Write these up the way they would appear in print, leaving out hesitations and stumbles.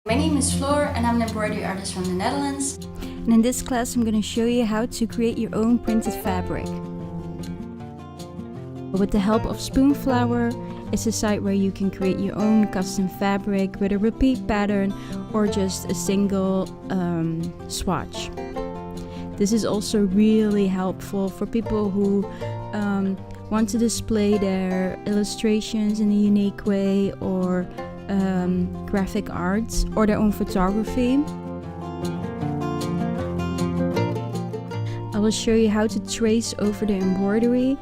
My name is Floor and I'm an embroidery artist from the Netherlands. And in this class I'm going to show you how to create your own printed fabric. With the help of Spoonflower, it's a site where you can create your own custom fabric with a repeat pattern or just a single swatch. This is also really helpful for people who want to display their illustrations in a unique way, or graphic arts, or their own photography. I will show you how to trace over the embroidery.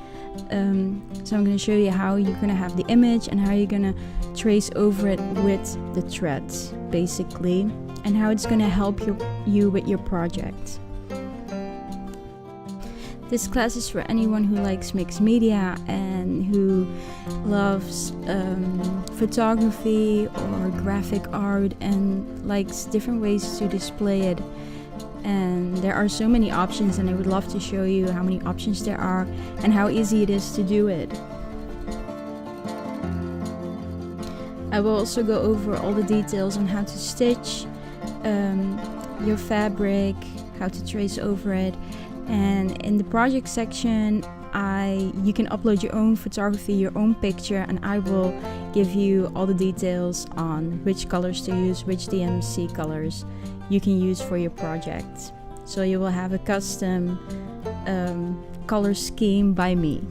So I'm going to show you how you're going to have the image and how you're going to trace over it with the threads, basically, and how it's going to help you with your project. This class is for anyone who likes mixed media and who loves photography or graphic art and likes different ways to display it. And there are so many options, and I would love to show you how many options there are and how easy it is to do it. I will also go over all the details on how to stitch your fabric, how to trace over it. And in the project section, you can upload your own photography, your own picture, and I will give you all the details on which colors to use, which DMC colors you can use for your project. So you will have a custom color scheme by me.